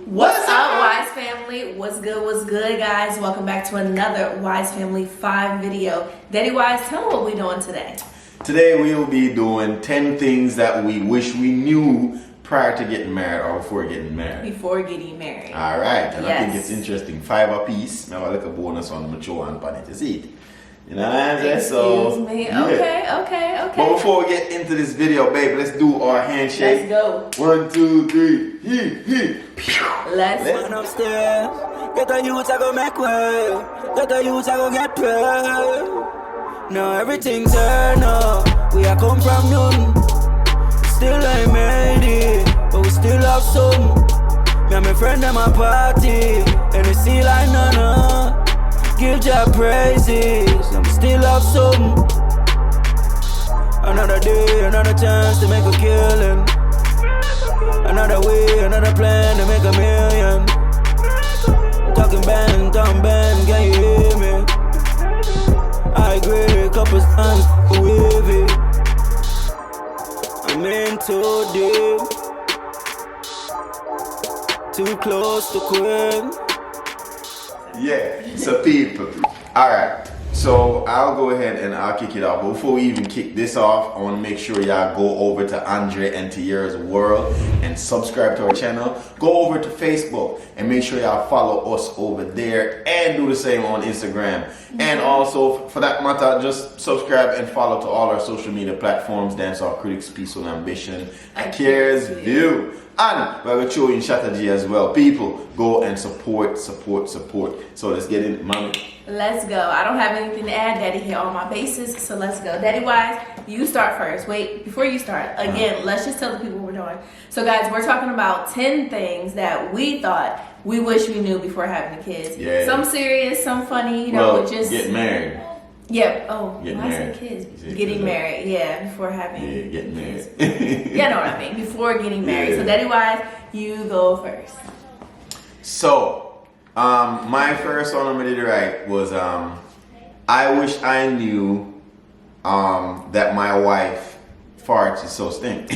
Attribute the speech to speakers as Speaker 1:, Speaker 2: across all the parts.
Speaker 1: What's up, Wise Family? What's good, guys? Welcome back to another Wise Family 5 video. Daddy Wise, tell me what we're doing today.
Speaker 2: Today we'll be doing 10 things that we wish we knew prior to getting married or before getting married.
Speaker 1: Before getting married.
Speaker 2: Alright, and I think it's interesting. 5 apiece. Now I look a bonus on the mature and pan it to see it. You know what I'm saying?
Speaker 1: Excuse me.
Speaker 2: Yeah.
Speaker 1: Okay.
Speaker 2: But before we get into this video, babe, let's do our handshake.
Speaker 1: Let's go.
Speaker 2: 1, 2, 3.
Speaker 1: Let's
Speaker 3: Run upstairs. Get a youth, I go make way. Get a youth, I go get paid. Now everything's turned up. We are come from none. Still ain't made it, but we still have some. Me and my friend at my party, and we see like none. Give your praises, I'm still have some. Another day, another chance to make a killing. Another way, another plan to make a million. Talking bang, can you hear me? I agree, couple times with it. I'm in too deep, too close to quit.
Speaker 2: Yeah, so people. Alright, so I'll go ahead and I'll kick it off. But before we even kick this off, I want to make sure y'all go over to Andre and Tiara's World and subscribe to our channel. Go over to Facebook and make sure y'all follow us over there and do the same on Instagram. And also, for that matter, just subscribe and follow to all our social media platforms. Dancehall Critics, Peaceful Ambition, Cares View. And we're going to show you in strategy as well. People, go and support. So let's get in, mommy.
Speaker 1: Let's go. I don't have anything to add. Daddy hit all my bases, so let's go. Daddy Wise, you start first. Wait, before you start, again, let's just tell the people what we're doing. So guys, we're talking about 10 things that we thought we wish we knew before having the kids.
Speaker 2: Yeah.
Speaker 1: Some serious, some funny, you know, just
Speaker 2: get married.
Speaker 1: Yeah. Oh,
Speaker 2: Get
Speaker 1: I
Speaker 2: married.
Speaker 1: said kids. Getting married. Yeah, before having.
Speaker 2: Yeah, getting
Speaker 1: kids.
Speaker 2: married.
Speaker 1: You know what I mean. Before getting married.
Speaker 2: Yeah.
Speaker 1: So Daddy Wise, you go first.
Speaker 2: So, my first one I'm ready to write was I wish I knew that my wife farts is so stink.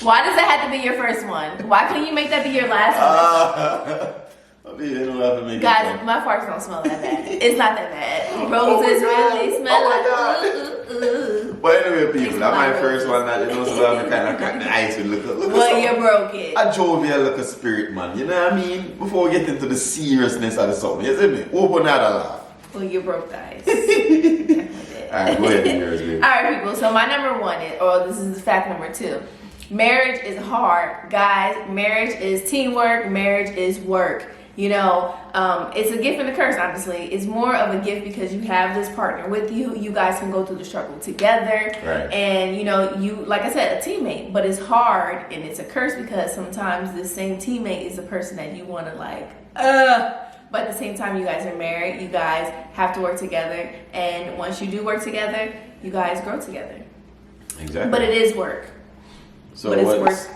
Speaker 1: Why does that have to be your first one? Why couldn't you make that be your last one? Guys, my farts don't smell that bad. It's not that bad. Roses really smell like ooh.
Speaker 2: But anyway, people, that's my first one. That you know, so I'm kind of nice with look.
Speaker 1: Well, you broke it.
Speaker 2: A jovial look of spirit, man. You know what I mean? Before we get into the seriousness of the something, you see me? Open that a laugh.
Speaker 1: Well, you broke the ice.
Speaker 2: Alright, go ahead and yours, baby.
Speaker 1: Alright, people. So my number one is, or this is fact number 2. Marriage is hard, guys. Marriage is teamwork. Marriage is work. You know, it's a gift and a curse, honestly. It's more of a gift because you have this partner with you. You guys can go through the struggle together.
Speaker 2: Right.
Speaker 1: And, you know, you, like I said, a teammate. But it's hard and it's a curse because sometimes this same teammate is the person that you want to like, But at the same time, you guys are married. You guys have to work together. And once you do work together, you guys grow together.
Speaker 2: Exactly.
Speaker 1: But it is work.
Speaker 2: So
Speaker 1: but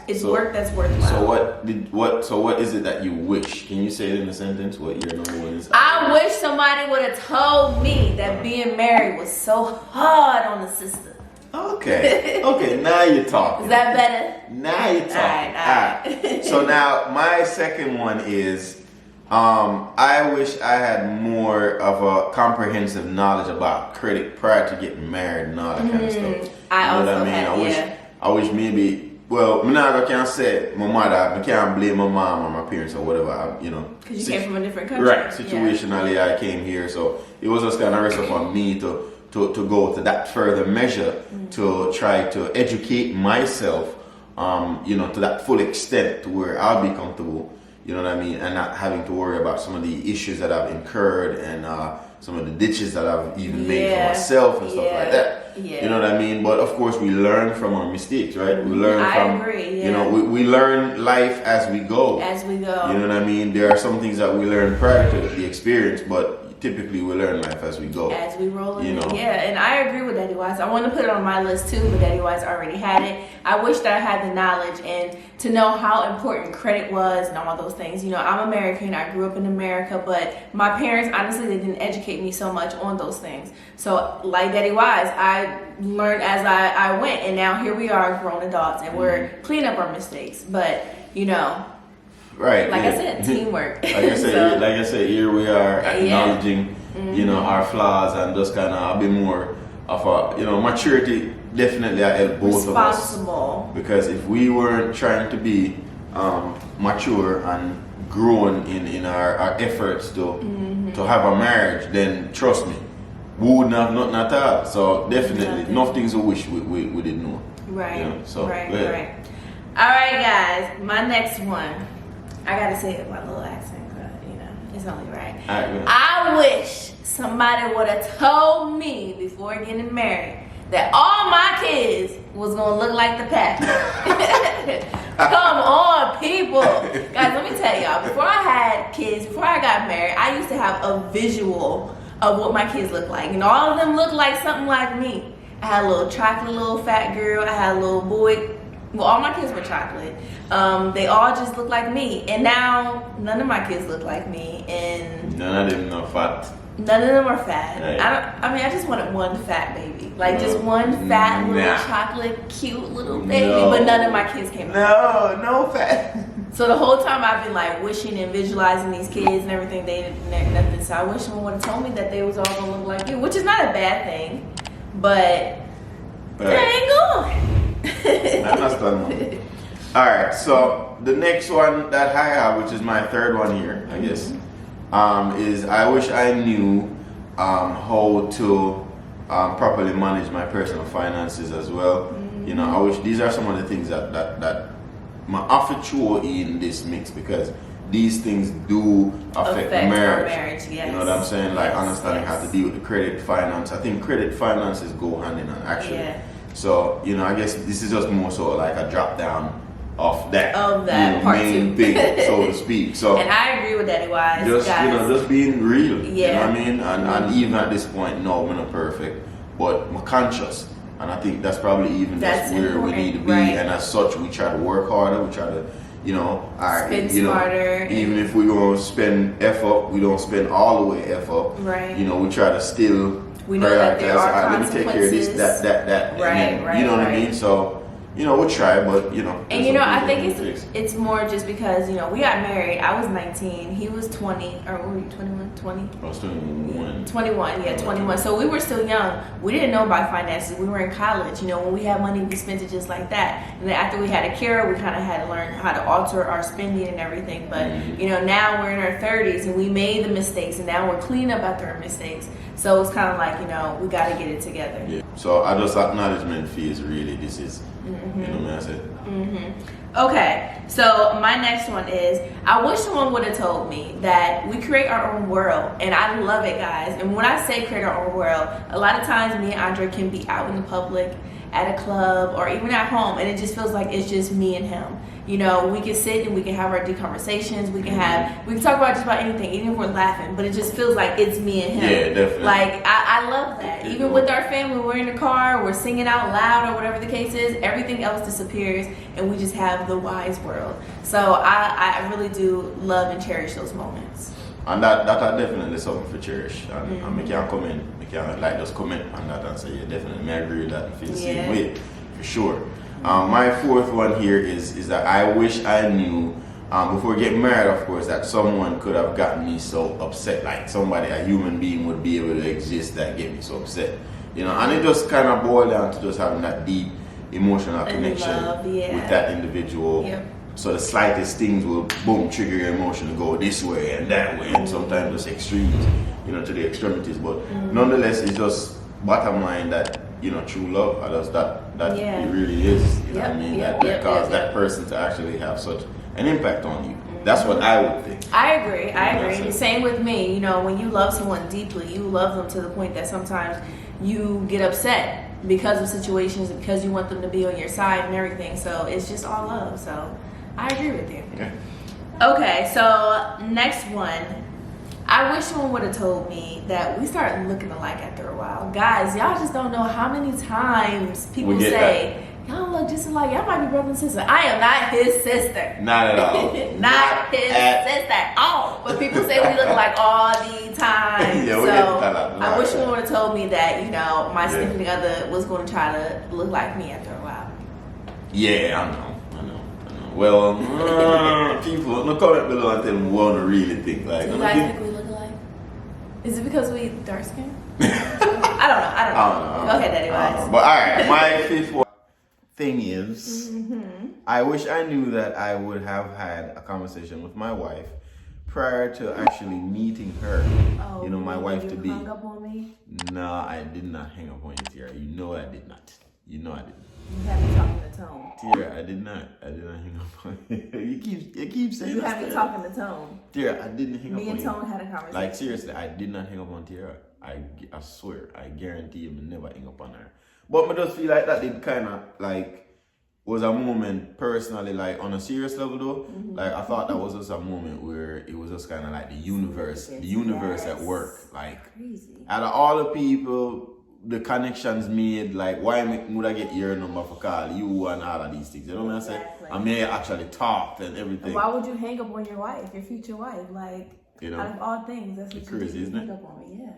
Speaker 1: it's work that's worthwhile.
Speaker 2: So what is it that you wish? Can you say it in a sentence? What your number one is?
Speaker 1: I wish somebody would have told me that being married was so hard on the sister.
Speaker 2: Okay. Okay, now you're talking.
Speaker 1: Is that better?
Speaker 2: Now you're talking.
Speaker 1: Alright.
Speaker 2: So now my second one is I wish I had more of a comprehensive knowledge about credit prior to getting married and all that kind of stuff. I wish maybe, well, I'm not gonna say my mother, I can't blame my mom or my parents or whatever, you know.
Speaker 1: Because you came from a different country.
Speaker 2: Right, situationally I came here, so it was just kind of rest upon me to go to that further measure to try to educate myself, you know, to that full extent to where I'll be comfortable, you know what I mean, and not having to worry about some of the issues that I've incurred and some of the ditches that I've even made for myself and stuff like that.
Speaker 1: Yeah.
Speaker 2: You know what I mean? But of course we learn from our mistakes, right? We learn from, you know, we learn life as we go.
Speaker 1: As we go.
Speaker 2: You know what I mean? There are some things that we learn prior to the experience, but typically we learn life as we go.
Speaker 1: As we roll in,
Speaker 2: You know.
Speaker 1: yeah, and I agree with Daddy Wise. I want to put it on my list too, but Daddy Wise already had it. I wish that I had the knowledge and to know how important credit was and all those things. You know, I'm American. I grew up in America, but my parents, honestly, they didn't educate me so much on those things. So, like Daddy Wise, I learned as I went, and now here we are, grown adults, and we're cleaning up our mistakes. But you know.
Speaker 2: Right.
Speaker 1: Like I said, teamwork.
Speaker 2: Like I said, like I said, here we are acknowledging, you know,
Speaker 1: Mm-hmm.
Speaker 2: our flaws and just kind of a bit more of a, you know, maturity. Definitely, I help both of us.
Speaker 1: Responsible.
Speaker 2: Because if we weren't trying to be mature and growing in our efforts to have a marriage, then trust me, we wouldn't have nothing at all. So definitely, enough things we wish we didn't know.
Speaker 1: Right.
Speaker 2: You know? So,
Speaker 1: right.
Speaker 2: yeah.
Speaker 1: Right. All right, guys. My next one. I gotta say it with my little accent, but you know, it's only right. I wish somebody would have told me before getting married that all my kids was gonna look like the pack. Come on, people. Guys, let me tell y'all, before I had kids, before I got married, I used to have a visual of what my kids look like. And all of them looked like something like me. I had a little chocolate, little fat girl. I had a little boy. Well, all my kids were chocolate. They all just look like me. And now, none of my kids look like me. And
Speaker 2: none of them are fat.
Speaker 1: None of them are fat.
Speaker 2: Right.
Speaker 1: I just wanted one fat baby. Like, just one fat, little chocolate, cute little baby.
Speaker 2: No.
Speaker 1: But none of my kids came out.
Speaker 2: No fat.
Speaker 1: So the whole time I've been, like, wishing and visualizing these kids and everything. They didn't nothing. So I wish someone would have told me that they was all going to look like you. Which is not a bad thing. But they ain't going.
Speaker 2: I understand. Alright, so the next one that I have, which is my third one here, I guess, is I wish I knew how to properly manage my personal finances as well. You know, I wish these are some of the things that my offer in this mix, because these things do affect
Speaker 1: Our
Speaker 2: marriage.
Speaker 1: marriage, yes.
Speaker 2: You know what I'm saying? Like understanding how to
Speaker 1: Yes.
Speaker 2: deal with the credit, finance. I think credit finances go hand in hand actually.
Speaker 1: Yeah.
Speaker 2: So, you know, I guess this is just more so like a drop down of that,
Speaker 1: part
Speaker 2: main
Speaker 1: two.
Speaker 2: thing, so to speak. So
Speaker 1: And I agree with Daddy Wise.
Speaker 2: just
Speaker 1: guys.
Speaker 2: you know, just being real. You know
Speaker 1: Yeah.
Speaker 2: what I mean? And even at this point, no, we're not perfect, but I'm conscious. And I think that's probably even
Speaker 1: That's
Speaker 2: just where we need to be.
Speaker 1: important, right.
Speaker 2: And as such, we try to work harder. We try to, you know,
Speaker 1: Spend
Speaker 2: you know,
Speaker 1: smarter.
Speaker 2: even if we're gonna spend F up, we don't spend all the way F up.
Speaker 1: Right.
Speaker 2: You know, we try to still
Speaker 1: We know that there
Speaker 2: prioritize,
Speaker 1: are
Speaker 2: all right, let me take care of this,
Speaker 1: consequences.
Speaker 2: that.
Speaker 1: Right,
Speaker 2: and then,
Speaker 1: right,
Speaker 2: you know what I
Speaker 1: right.
Speaker 2: mean? So, you know, we'll try, but you know.
Speaker 1: And
Speaker 2: there's
Speaker 1: you know,
Speaker 2: some
Speaker 1: I
Speaker 2: things
Speaker 1: think
Speaker 2: we fix.
Speaker 1: it's more just because, you know, we got married. I was 19. He was 20. Or what were you, 21? 20?
Speaker 2: I was doing one.
Speaker 1: 21, yeah, 21. So we were still young. We didn't know about finances. We were in college. You know, when we had money, we spent it just like that. And then after we had a Kara, we kind of had to learn how to alter our spending and everything. But, you know, now we're in our 30s and we made the mistakes and now we're cleaning up after our mistakes. So it's kind of like, you know, we got to get it together.
Speaker 2: Yeah. So I just acknowledgement fees really, this is, you know what I said?
Speaker 1: Okay, so my next one is, I wish someone would have told me that we create our own world, and I love it, guys. And when I say create our own world, a lot of times me and Andre can be out in the public, at a club, or even at home, and it just feels like it's just me and him. You know, we can sit and we can have our deep conversations. We can talk about just about anything, even if we're laughing. But it just feels like it's me and him.
Speaker 2: Yeah, definitely.
Speaker 1: Like I love that. Even with our family, we're in the car, we're singing out loud or whatever the case is. Everything else disappears, and we just have the wise world. So I really do love and cherish those moments.
Speaker 2: And that definitely something for cherish. And I can't comment, I can't like just comment on that and say, yeah, definitely, I agree with that and feel the same way, for sure. My fourth one here is that I wish I knew, before getting married, of course, that someone could have gotten me so upset. Like somebody, a human being would be able to exist that get me so upset. You know, and it just kind of boiled down to just having that deep emotional connection with that individual.
Speaker 1: Yep.
Speaker 2: So the slightest things will, boom, trigger your emotion to go this way and that way, and sometimes just extremes, you know, to the extremities. But nonetheless, it's just bottom line that, you know, true love, that it really is, you know what I mean, that caused that person to actually have such an impact on you. That's what I would think.
Speaker 1: I agree. Same with me. You know, when you love someone deeply, you love them to the point that sometimes you get upset because of situations, because you want them to be on your side and everything. So it's just all love. So I agree with you.
Speaker 2: Okay.
Speaker 1: Okay, so next one. I wish someone would have told me that we started looking alike after a while. Guys, y'all just don't know how many times people say, y'all look just alike. Y'all might be brother and sister. I am not his sister.
Speaker 2: Not at all.
Speaker 1: not his sister. Oh, but people say we look alike all the time.
Speaker 2: Yeah,
Speaker 1: so I wish someone would have told me that, you know, my significant other was going to try to look like me after a while.
Speaker 2: Yeah, I know. Well, people, no comment below and tell me what to really think. Like,
Speaker 1: do you guys think we look alike? Is it because we dark skin? I don't know. Go ahead, Daddy Wise.
Speaker 2: But alright, my fifth thing is, I wish I knew that I would have had a conversation with my wife prior to actually meeting her.
Speaker 1: Oh,
Speaker 2: you know, my wife to be.
Speaker 1: Hung up on me?
Speaker 2: No, I did not hang up on you, Tiara. You know I did not. You know I didn't.
Speaker 1: You have me talking to tone.
Speaker 2: Tiara, I did not hang up on you. You keep saying
Speaker 1: you have me talking to tone.
Speaker 2: Tiara, I didn't hang up on you.
Speaker 1: Me and Tone had a conversation.
Speaker 2: Like seriously, I did not hang up on Tiara. I swear, I guarantee you, I never hang up on her. But I just feel like that did kind of like was a moment personally, like on a serious level though. Like I thought that was just a moment where it was just kind of like the universe at work. Like
Speaker 1: crazy.
Speaker 2: Out of all the people, the connections made, like why would I get your number for call you and all of these things? You know what I'm saying? I may actually talked and everything.
Speaker 1: Why would you hang up on your wife, your future wife? Like,
Speaker 2: you know,
Speaker 1: out of all things, that's what
Speaker 2: crazy,
Speaker 1: you do.
Speaker 2: Isn't it?
Speaker 1: Hang up on me, yeah.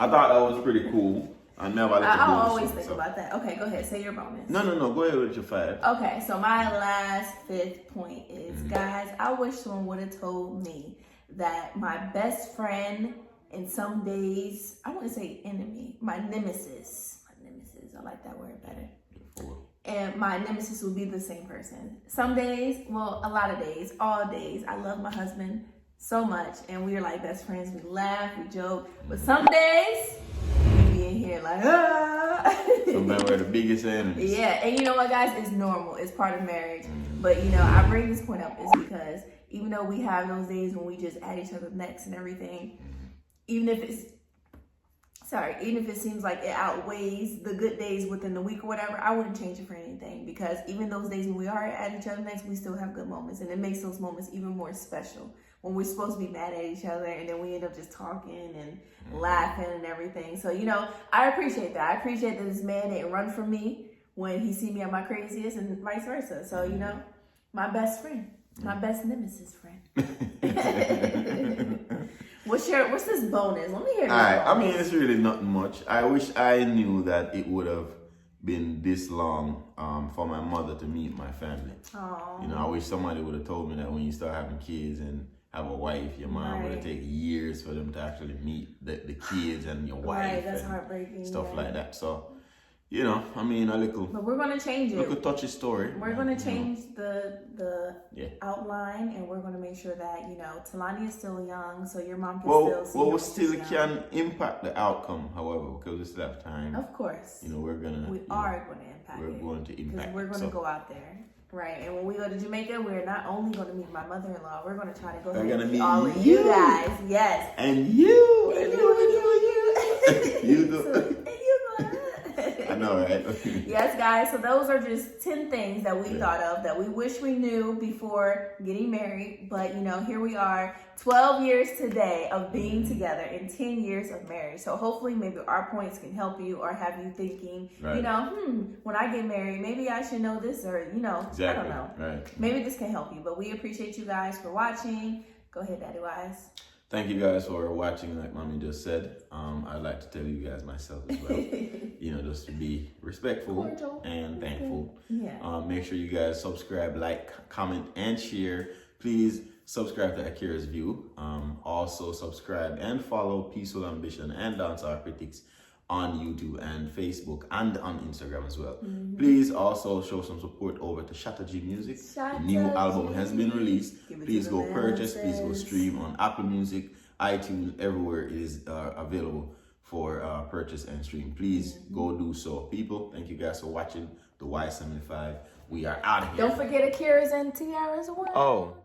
Speaker 2: I thought that was pretty cool. I
Speaker 1: always think about that. Okay, go ahead. Say your bonus.
Speaker 2: No. Go ahead with your 5.
Speaker 1: Okay, so my last 5th point is, guys, I wish someone would have told me that my best friend and some days, I wouldn't say enemy, my nemesis, I like that word better. And my nemesis will be the same person. Some days, well, a lot of days, all days, I love my husband so much, and we are like best friends. We laugh, we joke, but some days, we be in here like,
Speaker 2: Sometimes we're the biggest enemies.
Speaker 1: Yeah, and you know what, guys? It's normal. It's part of marriage. But, you know, I bring this point up is because even though we have those days when we just at each other's necks and everything, even if it seems like it outweighs the good days within the week or whatever, I wouldn't change it for anything, because even those days when we are at each other's necks, we still have good moments, and it makes those moments even more special when we're supposed to be mad at each other and then we end up just talking and laughing and everything. So, you know, I appreciate that. I appreciate that this man didn't run from me when he see me at my craziest and vice versa. So, you know, my best friend, my best nemesis friend. What's this bonus? Let me hear this.
Speaker 2: Alright, I mean, it's really not much. I wish I knew that it would have been this long for my mother to meet my family.
Speaker 1: Aww.
Speaker 2: You know, I wish somebody would have told me that when you start having kids and have a wife, your mom would have taken years for them to actually meet the kids and your wife.
Speaker 1: Right, that's
Speaker 2: and
Speaker 1: heartbreaking.
Speaker 2: Stuff like that. So, you know, I mean,
Speaker 1: But we're gonna change it.
Speaker 2: Look a touchy story.
Speaker 1: We're gonna change the outline, and we're gonna make sure that, you know, Talani is still young, so your mom can still see.
Speaker 2: Well, we still can impact the outcome, however, because we still have time.
Speaker 1: Of course.
Speaker 2: You know, we are going to impact. We're going to impact.
Speaker 1: Because we're gonna go out there. Right, and when we go to Jamaica, we're not only going to meet my mother-in-law, we're going to try to go meet all of you guys. Yes.
Speaker 2: And you.
Speaker 1: And you.
Speaker 2: You do.
Speaker 1: And you.
Speaker 2: I know, right?
Speaker 1: Yes, guys. So those are just 10 things that we thought of that we wish we knew before getting married. But, you know, here we are, 12 years today of being together and 10 years of marriage. So hopefully maybe our points can help you or have you thinking, you know, when I get married, maybe I should know this, or, you know, I don't know.
Speaker 2: Right.
Speaker 1: Maybe this can help you. But we appreciate you guys for watching. Go ahead, Daddy Wise.
Speaker 2: Thank you guys for watching, like Mommy just said. I'd like to tell you guys myself as well, you know, just to be respectful and thankful.
Speaker 1: Yeah.
Speaker 2: Make sure you guys subscribe, like, comment, and share. Please subscribe to Akira's View. Also subscribe and follow Peaceful Ambition and Dancehall Critics on YouTube and Facebook and on Instagram as well. Please also show some support over to Shatta G Music. The new album has been released. Please go purchase, please go stream on Apple Music, iTunes, everywhere it is available for purchase and stream. Please go do so. People, thank you guys for watching The Wise Family 5. We are out of here.
Speaker 1: Don't forget Akira's and Tiara's as well.
Speaker 2: Oh.